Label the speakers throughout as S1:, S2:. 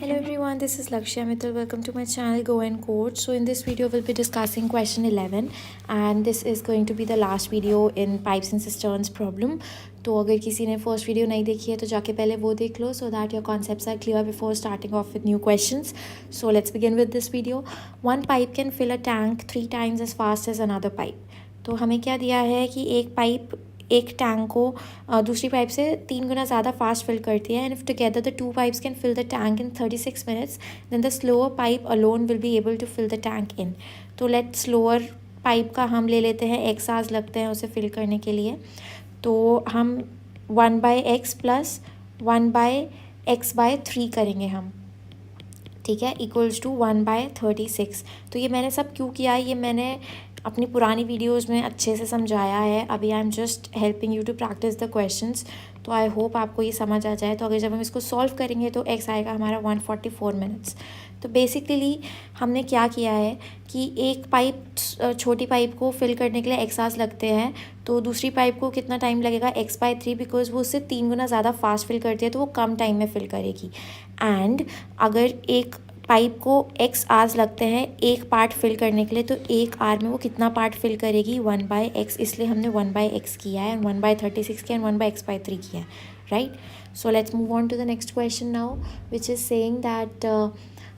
S1: Hello everyone, this is Lakshya Mittal. Welcome to my channel Go and Code. So in this video we'll be discussing question 11 and this is going to be the last video in pipes and cisterns problem. तो अगर किसी ने first video नहीं देखी है तो जाके पहले वो देख लो so that your concepts are clear before starting off with new questions. So let's begin with this video. One pipe can fill a tank 3 times as fast as another pipe. तो हमें क्या दिया है कि एक पाइप एक tank को दूसरी पाइप से 3 गुना ज़्यादा फास्ट फिल करती है and if together the two pipes can fill the tank in 36 minutes then the slower pipe alone will be able to fill the tank in. तो लेट स्लोअर पाइप का हम ले लेते हैं x आवर्स लगते हैं उसे फिल करने के लिए. तो हम 1/x प्लस 1/x/3 करेंगे हम, ठीक है, इक्वल्स टू 1/36. तो ये मैंने सब क्यों किया है, ये मैंने अपनी पुरानी वीडियोस में अच्छे से समझाया है. अभी I am just helping you to practice the questions. तो आई होप आपको ये समझ आ जाए. तो अगर जब हम इसको सॉल्व करेंगे तो x आएगा हमारा 144 मिनट्स. तो बेसिकली हमने क्या किया है कि एक पाइप छोटी पाइप को फिल करने के लिए x आवर्स लगते हैं, तो दूसरी पाइप को कितना टाइम लगेगा x/3, बिकॉज वो उससे 3 गुना ज़्यादा फास्ट फिल करती है तो वो कम टाइम में फिल करेगी. एंड अगर एक पाइप को x आवर्स लगते हैं एक पार्ट फिल करने के लिए, तो एक आवर में वो कितना पार्ट फिल करेगी 1/x, इसलिए हमने 1/x किया है, 1/36 किया, 1/x/3 किया है, right. So let's move on to the next question now which is saying that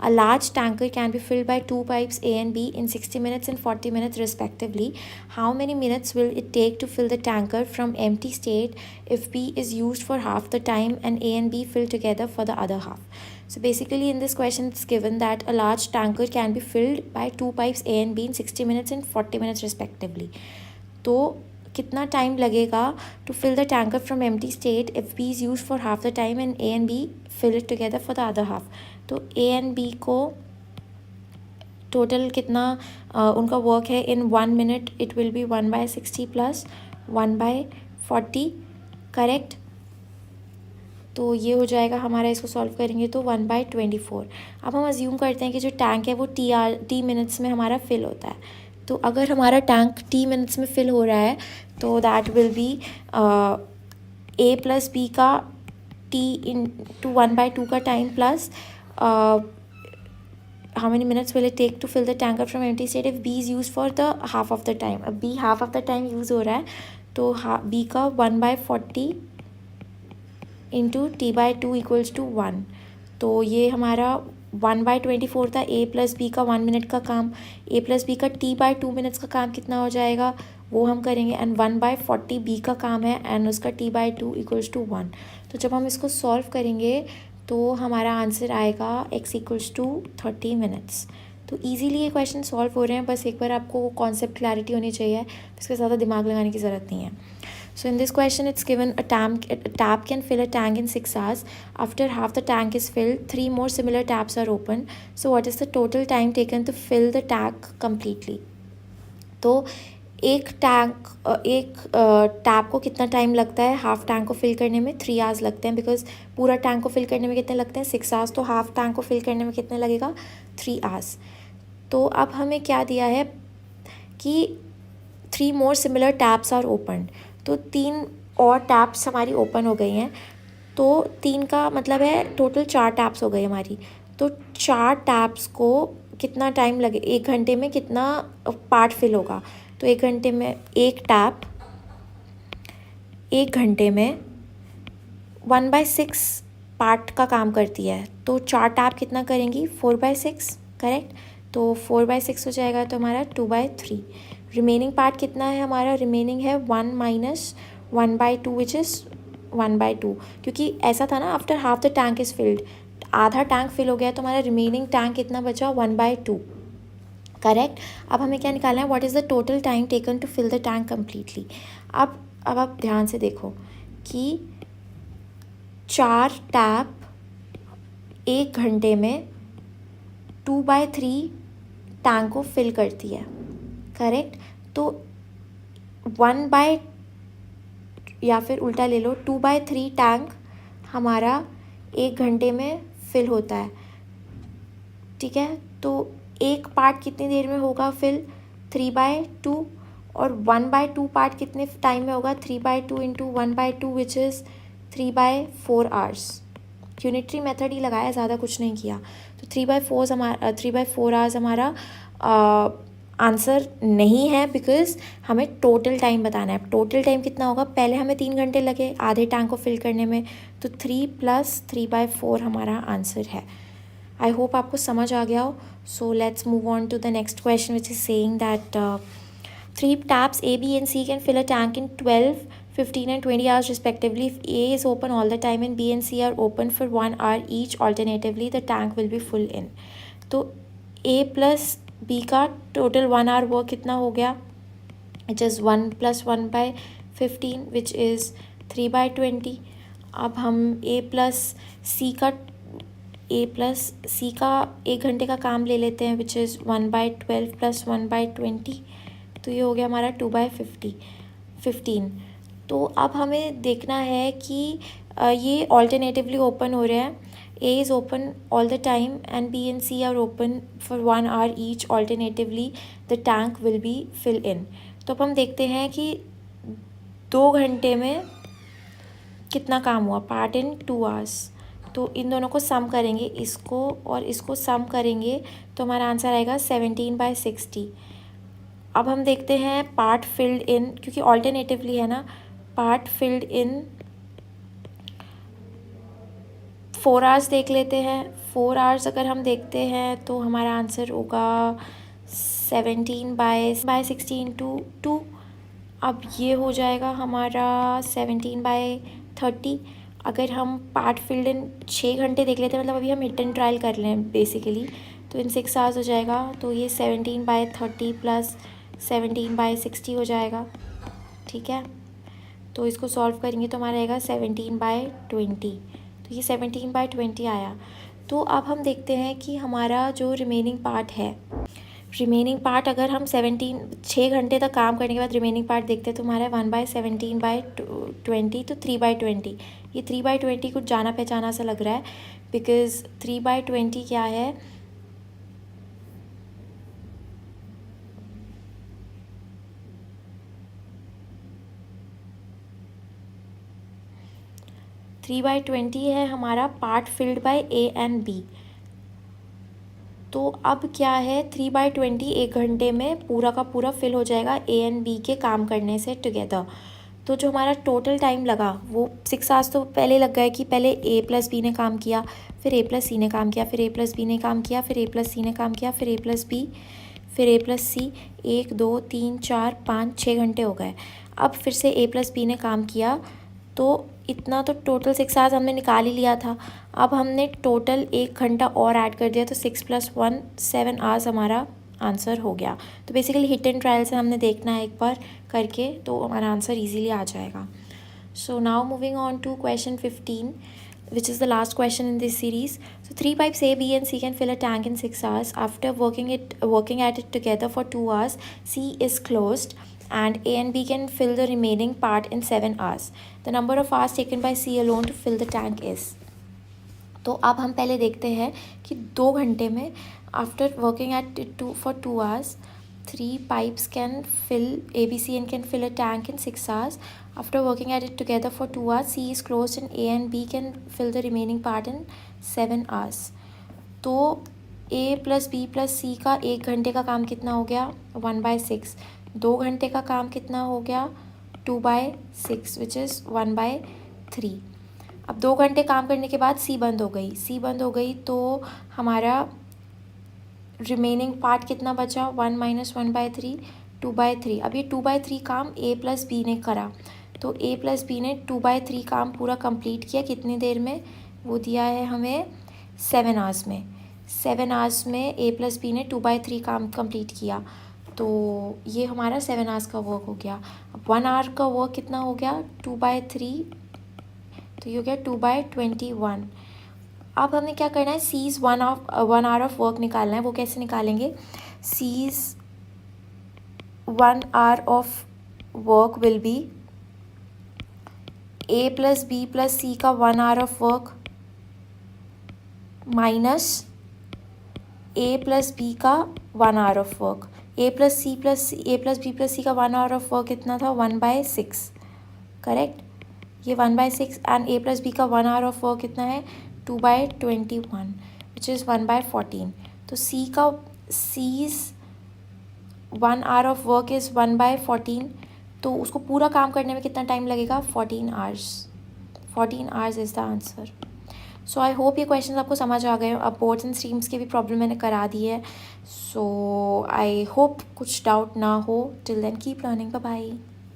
S1: a large tanker can be filled by 2 pipes A and B in 60 minutes and 40 minutes respectively. How many minutes will it take to fill the tanker from empty state if B is used for half the time and A and B fill together for the other half? So basically in this question it's given that a large tanker can be filled by 2 pipes A and B in 60 minutes and 40 minutes respectively. तो कितना time लगेगा to fill the tanker from empty state if B is used for half the time and A and B fill it together for the other half. तो A and B को total कितना उनका work है इन 1 minute, it will be 1/60 plus 1/40, correct. तो ये हो जाएगा हमारा, इसको सॉल्व करेंगे तो 1/24. अब हम अज्यूम करते हैं कि जो टैंक है वो टी मिनट्स में हमारा फिल होता है. तो अगर हमारा टैंक टी मिनट्स में फिल हो रहा है तो that will be A plus B का टी इन टू 1/2 का time plus how many minutes will it take to fill the tanker from empty state if B is used for the half of the time. अब B half of the time use हो रहा है तो B का 1/40 into T/2 equals to 1. तो ये हमारा 1/24 था A प्लस बी का 1 मिनट का काम. A प्लस बी का T/2 मिनट्स का काम कितना हो जाएगा वो हम करेंगे, एंड 1/40 B का काम है एंड उसका T/2 इक्वल्स टू 1. तो जब हम इसको सॉल्व करेंगे तो हमारा आंसर आएगा x इक्वल्स टू 30 मिनट्स. तो इजीली ये क्वेश्चन सॉल्व हो रहे हैं, बस एक बार आपको कॉन्सेप्ट क्लैरिटी होनी चाहिए, इसके ज़्यादा दिमाग लगाने की ज़रूरत नहीं है. So in this question it's given a tap can fill a tank in 6 hours. After half the tank is filled 3 more similar taps are open. So what is the total time taken to fill the tank completely. तो एक tap को कितना time लगता है half tank को fill करने में, 3 hours लगते हैं, बिकॉज पूरा टैंक को फिल करने में कितने लगते हैं 6 आवर्स. तो हाफ टैंक को फिल करने में कितने लगेगा 3 आवर्स. तो अब हमें क्या दिया है कि 3 more similar taps are open. तो 3 और टैप्स हमारी ओपन हो गई हैं, तो 3 का मतलब है टोटल 4 टैप्स हो गई हमारी. तो 4 टैप्स को कितना टाइम लगे, 1 घंटे में कितना पार्ट फिल होगा. तो 1 घंटे में एक टैप 1 घंटे में 1/6 पार्ट का काम करती है. तो 4 टैप कितना करेंगी 4/6, करेक्ट. तो 4/6 हो जाएगा तो हमारा 2/3. रिमेनिंग पार्ट कितना है हमारा, रिमेनिंग है 1 माइनस 1/2 विच इज़ 1/2, क्योंकि ऐसा था ना after half the tank is field, आधा टैंक फिल हो गया तो हमारा रिमेनिंग टैंक कितना बचा 1/2, करेक्ट. अब हमें क्या निकालना है, what is the total time taken to fill the tank completely. अब आप ध्यान से देखो कि 4 टैप 1 घंटे में 2/3 टैंक को फिल करती है, करेक्ट. तो 1/ या फिर उल्टा ले लो 2/3 टैंक हमारा 1 घंटे में फिल होता है, ठीक है. तो एक पार्ट कितनी देर में होगा फिल 3/2, और 1/2 पार्ट कितने टाइम में होगा 3/2 into 1/2 which is 3/4 hours, unitary method ही लगाया, ज़्यादा कुछ नहीं किया। तो 3/4 आवर्स हमारा आंसर नहीं है, बिकॉज हमें टोटल टाइम बताना है। टोटल टाइम कितना होगा, पहले हमें 3 घंटे लगे आधे टैंक को फिल करने में, तो 3 + 3/4 हमारा आंसर है। आई होप आपको समझ आ गया हो। So let's move on to the next question which is saying that 3 taps A, B and C can fill a tank in 12, 15 and 20 hours respectively. If A is open all the time and B and C are open for 1 hour each alternatively, the tank will be full in. तो A plus B का total 1 hour work कितना हो गया, which is 1 + 1/15 which is 3/20. अब हम A plus C का 1 घंटे का काम ले लेते हैं, विच इज़ 1/12 + 1/20, तो ये हो गया हमारा 2/15। तो अब हमें देखना है कि ये ऑल्टरनेटिवली ओपन हो रहे हैं। A is open all the time and B and C are open for 1 hour each alternatively, the tank will be fill in. तो अब हम देखते हैं कि 2 घंटे में कितना काम हुआ, पार्ट इन 2 hours। तो इन दोनों को सम करेंगे, इसको और इसको सम करेंगे, तो हमारा आंसर आएगा 17/60। अब हम देखते हैं पार्ट फिल्ड इन, क्योंकि ऑल्टरनेटिवली है ना, पार्ट फिल्ड इन 4 hours देख लेते हैं। 4 hours अगर हम देखते हैं तो हमारा आंसर होगा 17/60 × 2। अब ये हो जाएगा हमारा 17/30। अगर हम पार्ट फिल्ड इन 6 घंटे देख लेते हैं, मतलब अभी हम हिट एंड ट्रायल कर लें बेसिकली, तो इन 6 hours हो जाएगा। तो ये 17/30 + 17/60 हो जाएगा, ठीक है। तो इसको सॉल्व करेंगे तो हमारा आएगा 17/20। तो ये 17/20 आया। तो अब हम देखते हैं कि हमारा जो रिमेनिंग पार्ट है, रिमेनिंग पार्ट अगर हम 6 घंटे तक काम करने के बाद रिमेनिंग पार्ट देखते हैं तो हमारा 1/17/20, तो 3/20। ये 3/20 कुछ जाना पहचाना सा लग रहा है, बिकॉज 3/20 क्या है, 3/20 है हमारा part filled by A and B। तो अब क्या है, 3/20 1 घंटे में पूरा का पूरा फिल हो जाएगा A एंड B के काम करने से टुगेदर। तो जो हमारा टोटल टाइम लगा वो 6 hours तो पहले लग गए कि पहले A + B ने काम किया, फिर A + C ने काम किया, फिर A + B ने काम किया, फिर A + C ने काम किया, फिर A + B, फिर A + C, 1 2 3 4 5 6 घंटे हो गए। अब फिर से A + B ने काम किया, तो इतना तो टोटल 6 hours हमने निकाल ही लिया था। अब हमने टोटल 1 घंटा और ऐड कर दिया, तो 6 + 1 7 hours हमारा आंसर हो गया। तो बेसिकली हिट एंड ट्रायल से हमने देखना है एक बार करके, तो हमारा आंसर इजीली आ जाएगा। So now moving on to question 15, which is the last question in this series. So 3 pipes A, B and C can fill a tank in 6 hours. After working at it together for 2 hours, C is closed and A and B can fill the remaining part in 7 hours. The number of hours taken by C alone to fill the tank is. तो अब हम पहले देखते हैं कि 2 घंटे में after working at it for 2 hours, 3 pipes can fill, A, B, C and can fill a tank in 6 hours. After working at it together for 2 hours, C is closed and A and B can fill the remaining part in 7 hours. तो A + B + C का 1 घंटे का काम कितना हो गया, 1/6। 2 घंटे का काम कितना हो गया, 2/6 विच इज़ 1/3। अब 2 घंटे काम करने के बाद C बंद हो गई, तो हमारा रिमेनिंग पार्ट कितना बचा, 1 - 1/3, 2/3। अब ये 2/3 काम A + B ने करा, तो A + B ने 2/3 काम पूरा कंप्लीट किया कितनी देर में, वो दिया है हमें 7 hours में। 7 hours में A + B ने 2/3 काम कंप्लीट किया, तो ये हमारा 7 hours का वर्क हो गया। अब 1 hour का वर्क कितना हो गया, 2/3, तो ये हो गया 2/21। अब हमें क्या करना है, सीज 1 hour ऑफ वर्क निकालना है। वो कैसे निकालेंगे, C's 1 hour of work will be A + B + C का 1 hour of work minus A + B का 1 hour of work. A + B + C का 1 hour ऑफ वर्क कितना था, 1/6, करेक्ट। ये 1/6 एंड A + B का 1 hour ऑफ वर्क कितना है, 2/21 which is 1/14. तो C's 1 hour of work is 1/14. तो उसको पूरा काम करने में कितना टाइम लगेगा? 14 hours. 14 hours is the answer. So I hope ये क्वेश्चन आपको समझ आ गए. अब बोर्ड्स एंड स्ट्रीम्स के भी प्रॉब्लम मैंने करा दी है. सो आई होप कुछ डाउट ना हो. Till then keep learning. Bye bye.